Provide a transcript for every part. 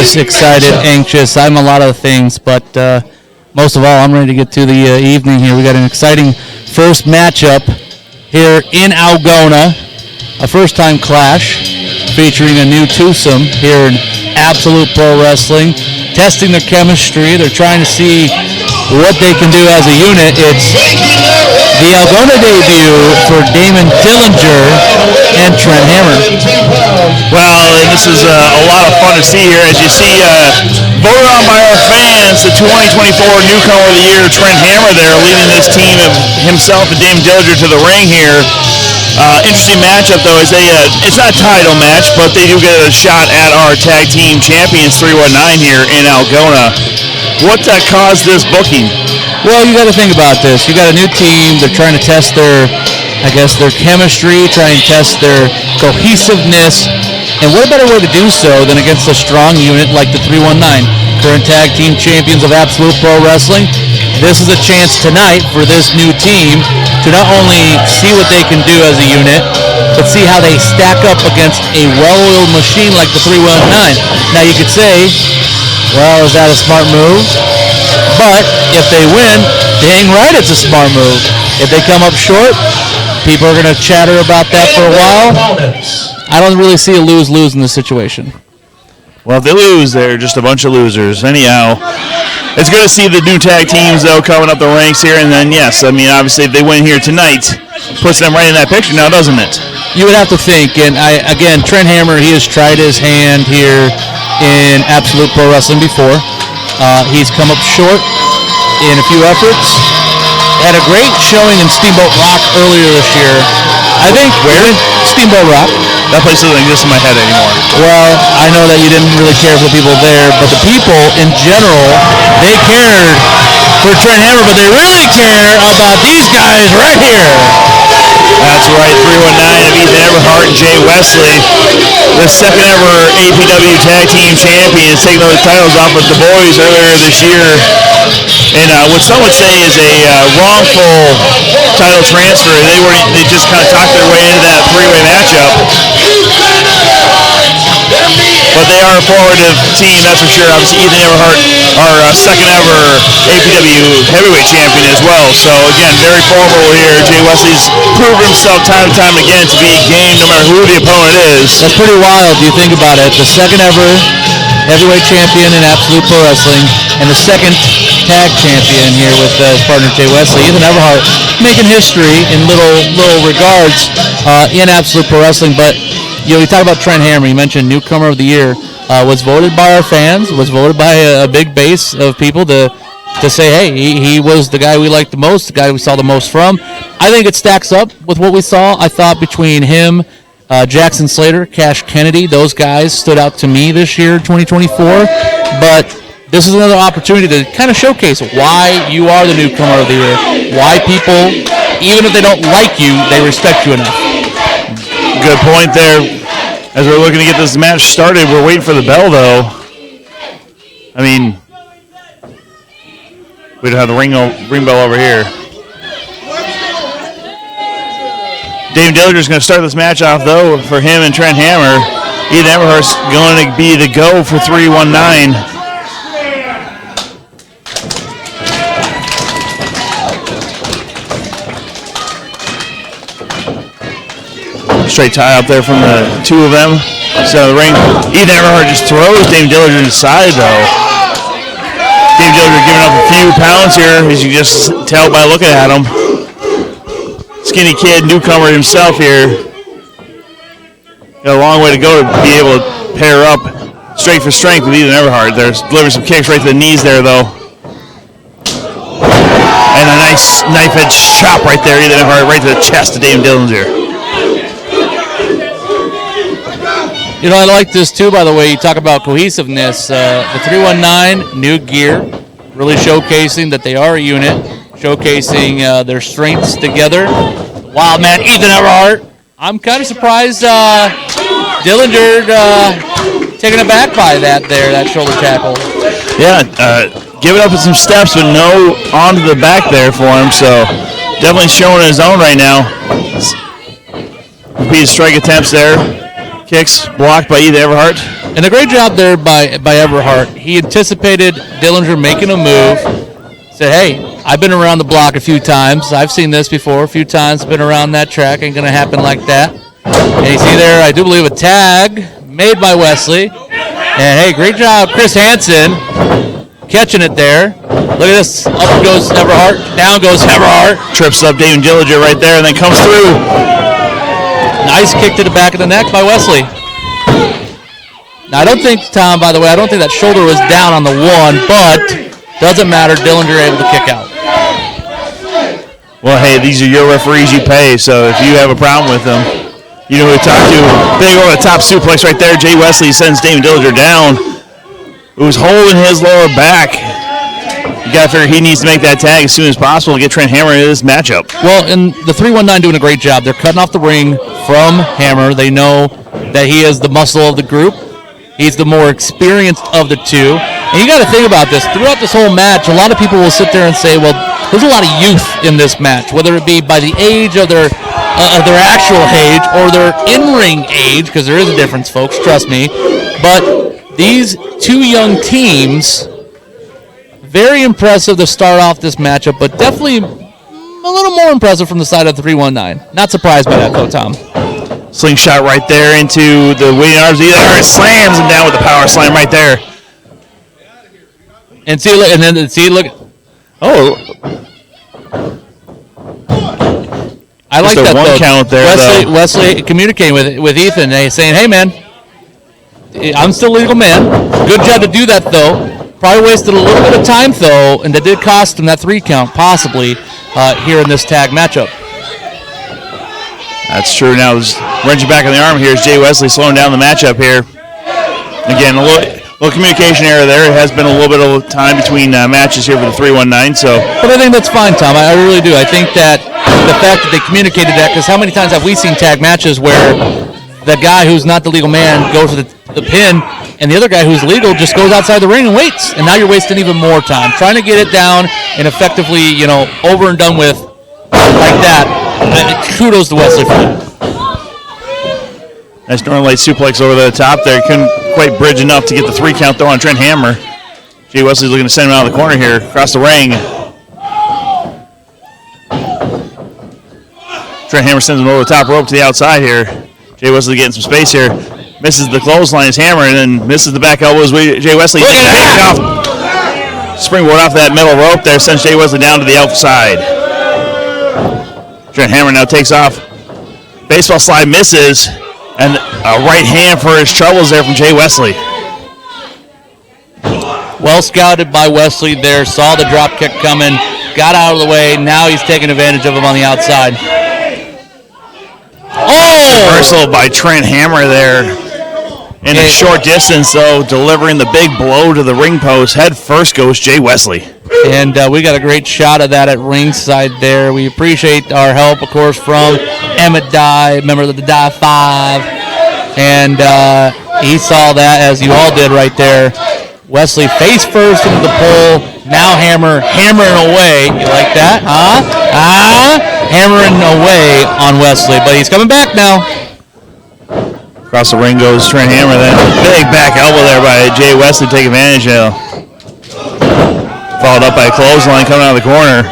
nervous, excited, anxious. I'm a lot of things, but most of all, I'm ready to get to the evening here. We got an exciting first matchup here in Algona, a first-time clash featuring a new twosome here in Absolute Pro Wrestling, testing their chemistry. They're trying to see what they can do as a unit. It's the Algona debut for Damon Dillinger and Trent Hammer. Well, and this is a lot of fun to see here. As you see, voted on by our fans, the 2024 Newcomer of the Year, Trent Hammer there, leading this team of himself and Damon Dillinger to the ring here. Interesting matchup, though. It's not a title match, but they do get a shot at our tag team champions 319 here in Algona. What caused this booking? Well, you got to think about this. You got a new team. They're trying to test their chemistry, trying to test their cohesiveness. And what better way to do so than against a strong unit like the 319, current tag team champions of Absolute Pro Wrestling? This is a chance tonight for this new team to not only see what they can do as a unit, but see how they stack up against a well-oiled machine like the 319. Now you could say, well, is that a smart move? But if they win, dang right it's a smart move. If they come up short, people are going to chatter about that for a while. I don't really see a lose-lose in this situation. Well, if they lose, they're just a bunch of losers. Anyhow, it's good to see the new tag teams, though, coming up the ranks here. And then, yes, I mean, obviously, if they win here tonight, puts them right in that picture now, doesn't it? You would have to think. And, again, Trent Hammer, he has tried his hand here in Absolute Pro Wrestling before. He's come up short in a few efforts. Had a great showing in Steamboat Rock earlier this year. I think where? Steamboat Rock. That place doesn't exist in my head anymore. Well, I know that you didn't really care for the people there, but the people in general, they cared for Trent Hammer, but they really care about these guys right here. That's right, 319 of Ethan Everhart and Jay Wesley, the second ever APW Tag Team Champions, taking those titles off of the boys earlier this year. And what some would say is a wrongful title transfer. They just kind of talked their way into that three-way matchup. But they are a formative team, that's for sure. Obviously, Ethan Everhart, our second ever APW heavyweight champion as well. So, again, very formidable here. Jay Wesley's proved himself time and time again to be game no matter who the opponent is. That's pretty wild if you think about it. The second ever heavyweight champion in Absolute Pro Wrestling and the second tag champion here with his partner Jay Wesley. Ethan Everhart making history in little regards in Absolute Pro Wrestling. But you talk about Trent Hammer. You mentioned Newcomer of the Year. Was voted by our fans. Was voted by a big base of people to say, hey, he was the guy we liked the most, the guy we saw the most from. I think it stacks up with what we saw. I thought between him, Jackson Slater, Cash Kennedy, those guys stood out to me this year, 2024. But this is another opportunity to kind of showcase why you are the Newcomer of the Year, why people, even if they don't like you, they respect you enough. Good point there. As we're looking to get this match started, we're waiting for the bell, though. I mean, we don't have the ring bell over here. Dave Dillinger's going to start this match off, though, for him and Trent Hammer. Ethan Everhart's going to be the go for 319. Straight tie up there from the two of them. So the ring, Ethan Everhart just throws Dave Dillinger inside, though. Dave Dillinger giving up a few pounds here, as you just tell by looking at him. Skinny kid, newcomer himself here. Got a long way to go to be able to pair up strength for strength with Ethan Everhart. There's delivering some kicks right to the knees there, though. And a nice knife-edge chop right there, Ethan Everhart, right to the chest of Dave Dillinger. I like this too, by the way. You talk about cohesiveness. The 319, new gear, really showcasing that they are a unit, showcasing their strengths together. Wild man, Ethan Everhart. I'm kind of surprised Dillinger taken aback by that shoulder tackle. Yeah, giving up some steps, but no onto the back there for him. So definitely showing his own right now. Repeated strike attempts there. Kicks blocked by Ethan Everhart. And a great job there by Everhart. He anticipated Dillinger making a move. Said, hey, I've been around the block a few times. I've seen this before a few times. Been around that track. Ain't going to happen like that. And you see there, I do believe, a tag made by Wesley. And, hey, great job, Chris Hansen, catching it there. Look at this. Up goes Everhart. Down goes Everhart. Trips up David Dillinger right there and then comes through. Nice kick to the back of the neck by Wesley. Now, I don't think, Tom, by the way, I don't think that shoulder was down on the one, but doesn't matter. Dillinger able to kick out. Well, hey, these are your referees you pay, so if you have a problem with them, you know who to talk to. Big over the top suplex right there. Jay Wesley sends David Dillinger down. Who's holding his lower back. You got to figure he needs to make that tag as soon as possible to get Trent Hammer into this matchup. Well, and the 319 doing a great job. They're cutting off the ring from Hammer. They know that he is the muscle of the group. He's the more experienced of the two. And you got to think about this. Throughout this whole match, a lot of people will sit there and say, well, there's a lot of youth in this match, whether it be by the age of their actual age or their in-ring age, because there is a difference, folks, trust me. But these two young teams, very impressive to start off this matchup, but definitely a little more impressive from the side of the 319. Not surprised by that, though, Tom. Slingshot right there into the waiting arms. He slams him down with the power slam right there. And see, look. Oh. I like that, one though. Count there, Wesley communicating with Ethan, saying, hey, man, I'm still a legal man. Good job to do that, though. Probably wasted a little bit of time, though, and that did cost him that 3 count, possibly, here in this tag matchup. That's true. Now, wrenching back on the arm here is Jay Wesley slowing down the matchup here. Again, a little communication error there. It has been a little bit of time between matches here for the 319. But I think that's fine, Tom. I really do. I think that the fact that they communicated that, because how many times have we seen tag matches where the guy who's not the legal man goes for the pin, and the other guy who's legal just goes outside the ring and waits, and now you're wasting even more time trying to get it down and effectively, over and done with like that. Kudos to Wesley for that. Nice Northern Light suplex over the top there. Couldn't quite bridge enough to get the 3 count though on Trent Hammer. Jay Wesley's looking to send him out of the corner here, across the ring. Trent Hammer sends him over the top rope to the outside here. Jay Wesley getting some space here. Misses the clothesline, his hammer, and then misses the back elbows. Jay Wesley takes off. Springboard off that middle rope there, sends Jay Wesley down to the outside. Trent Hammer now takes off. Baseball slide misses, and a right hand for his troubles there from Jay Wesley. Well scouted by Wesley there, saw the drop kick coming, got out of the way, now he's taking advantage of him on the outside. Oh! Reversal by Trent Hammer there. In a short distance, though, delivering the big blow to the ring post. Head first goes Jay Wesley. And we got a great shot of that at ringside there. We appreciate our help, of course, from Emmett Dye, member of the Dye 5. And he saw that, as you all did right there. Wesley face first into the pole. Now hammering away. You like that? Hammering away on Wesley. But he's coming back now. Across the ring goes Trent Hammer. Then big back elbow there by Jay Wesley to take advantage of. Followed up by a clothesline coming out of the corner.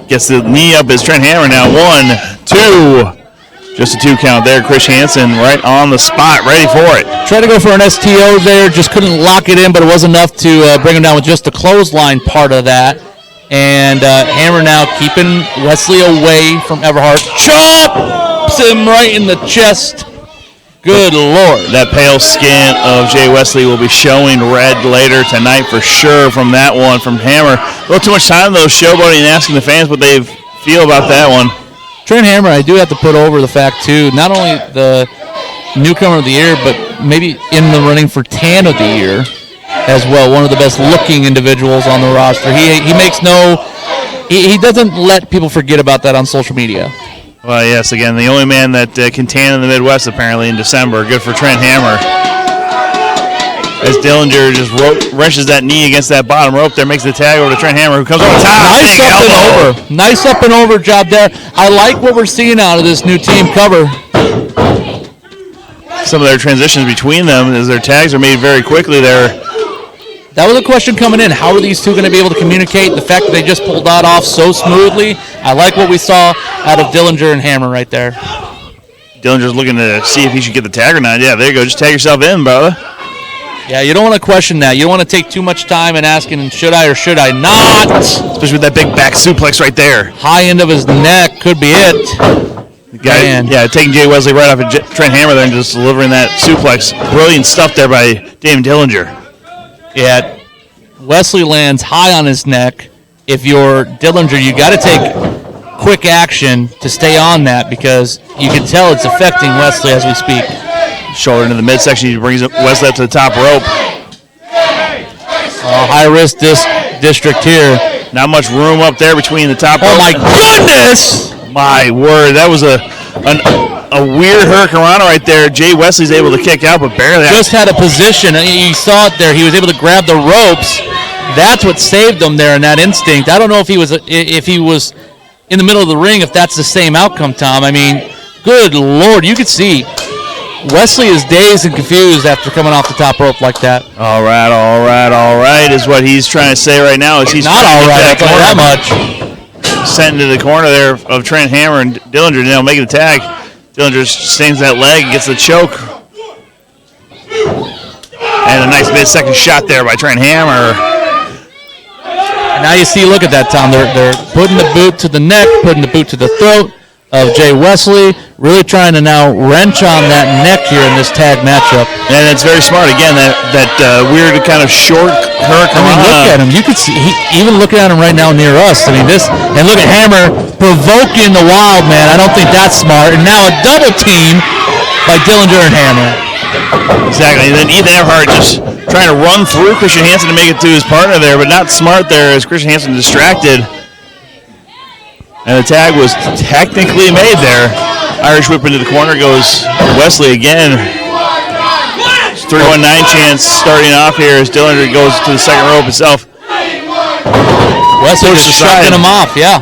Gets the knee up as Trent Hammer now. 1, 2. Just a 2 count there. Chris Hansen right on the spot, ready for it. Tried to go for an STO there, just couldn't lock it in, but it was enough to bring him down with just the clothesline part of that. And Hammer now keeping Wesley away from Everhart. Chops him right in the chest. Good Lord. That pale skin of Jay Wesley will be showing red later tonight for sure from that one from Hammer. A little too much time, though, showboating and asking the fans what they feel about that one. Trent Hammer, I do have to put over the fact, too, not only the newcomer of the year, but maybe in the running for Tan of the year as well. One of the best-looking individuals on the roster. He makes he doesn't let people forget about that on social media. Well, yes, again, the only man that can tan in the Midwest, apparently, in December. Good for Trent Hammer. As Dillinger just wrenches that knee against that bottom rope there, makes the tag over to Trent Hammer, who comes over top. Nice up and over. Nice up and over job there. I like what we're seeing out of this new team cover. some of their transitions between them as their tags are made very quickly there. That was a question coming in. How are these two going to be able to communicate? The fact that they just pulled that off so smoothly. I like what we saw out of Dillinger and Hammer right there. Dillinger's looking to see if he should get the tag or not. Yeah, there you go. Just tag yourself in, brother. Yeah, you don't want to question that. You don't want to take too much time in asking, should I or should I not? Especially with that big back suplex right there. High end of his neck could be it. Guy, yeah, taking Jay Wesley right off of Trent Hammer there and just delivering that suplex. Brilliant stuff there by Dave Dillinger. Yeah, Wesley lands high on his neck. If you're Dillinger, you got to take quick action to stay on that because you can tell it's affecting Wesley as we speak. Shoulder into the midsection. He brings Wesley up to the top rope. High risk district here. Not much room up there between the top rope. Oh my goodness! My word, that was a weird hurricanrana right there. Jay Wesley's able to kick out, but barely. Just had a position. You saw it there. He was able to grab the ropes. That's what saved him there in that instinct. I don't know if he was in the middle of the ring, if that's the same outcome, Tom. I mean, good Lord, you could see Wesley is dazed and confused after coming off the top rope like that. All right, is what he's trying to say right now. Is he's not all right, I'll tell you that much. Sent into the corner there of Trent Hammer and Dillinger now making the tag. Dillinger stains that leg, gets the choke. And a nice mid-second shot there by Trent Hammer. Now you see, look at that, Tom. They're putting the boot to the neck, putting the boot to the throat of Jay Wesley, really trying to now wrench on that neck here in this tag matchup. And it's very smart. Again, that weird kind of short hurricane. I mean, look at him. You could see, even looking at him right now near us. I mean, and look at Hammer provoking the Wild Man. I don't think that's smart. And now a double team by Dillinger and Hammer. Exactly. And then Ethan Everhart just trying to run through Christian Hansen to make it to his partner there, but not smart there as Christian Hansen distracted. And the tag was technically made there. Irish whip into the corner goes Wesley again. 3-1-9 chance starting off here as Dillinger goes to the second rope itself. Wesley just shucking him off, yeah.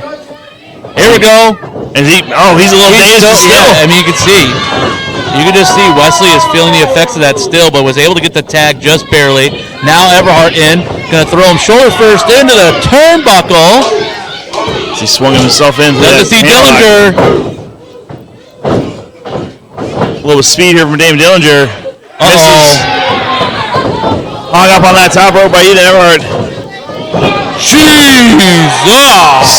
Here we go. And he's a little dazed still. Yeah, I mean, you can see. You can just see Wesley is feeling the effects of that still, but was able to get the tag just barely. Now Everhart in. Going to throw him shoulder first into the turnbuckle. He swung himself into that. See Dillinger. A little speed here from Dave Dillinger. Misses. Hung up on that top rope by Ethan Everhart. Jesus!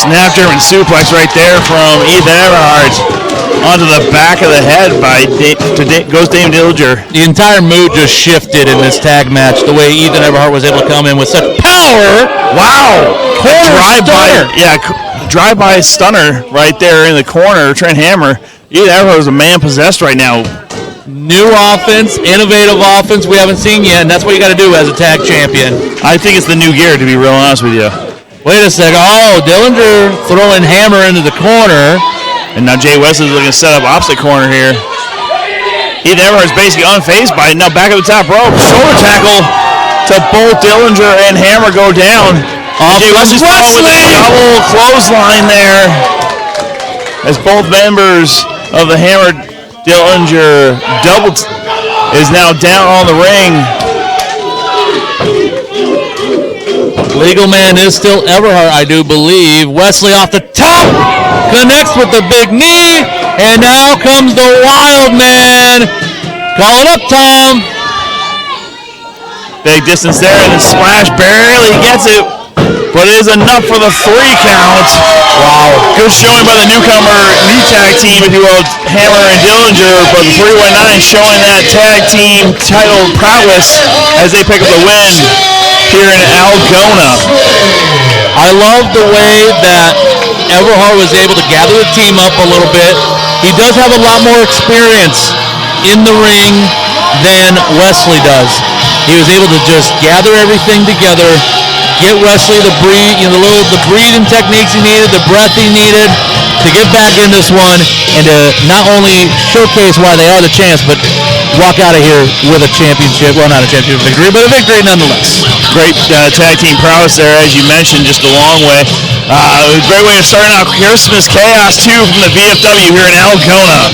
Snap German suplex right there from Ethan Everhart onto the back of the head goes Dave Dillinger. The entire mood just shifted in this tag match. The way Ethan Everhart was able to come in with such power. Wow! Drive-by stunner right there in the corner. Trent Hammer. Ethan Everhart is a man possessed right now. New offense, innovative offense we haven't seen yet, and that's what you got to do as a tag champion. I think it's the new gear, to be real honest with you. Wait a second. Oh, Dillinger throwing Hammer into the corner. And now Jay Wesley's looking to set up opposite corner here. Ethan Everhart's basically unfazed by it. Now back at the top rope. Shoulder tackle to both Dillinger and Hammer go down. Jay Wesley's with a double clothesline there. As both members of the Hammer Dillinger double is now down on the ring. Legal man is still Everhart, I do believe. Wesley off the top, connects with the big knee, and now comes the Wild Man. Call it up, Tom. Big distance there, and the splash barely gets it. But it is enough for the 3 count. Wow. Good showing by the new tag team, if you will, Hammer and Dillinger. But the 3-1-9 showing that tag team title prowess as they pick up the win here in Algona. I love the way that Everhart was able to gather the team up a little bit. He does have a lot more experience in the ring than Wesley does. He was able to just gather everything together, get Wesley the breathing techniques he needed, the breath he needed to get back in this one and to not only showcase why they are the champs, but walk out of here with a championship. Well, not a championship victory, but a victory nonetheless. Great tag team prowess there, as you mentioned, just a long way. A great way of starting out Christmas Chaos 2 from the VFW here in Algona.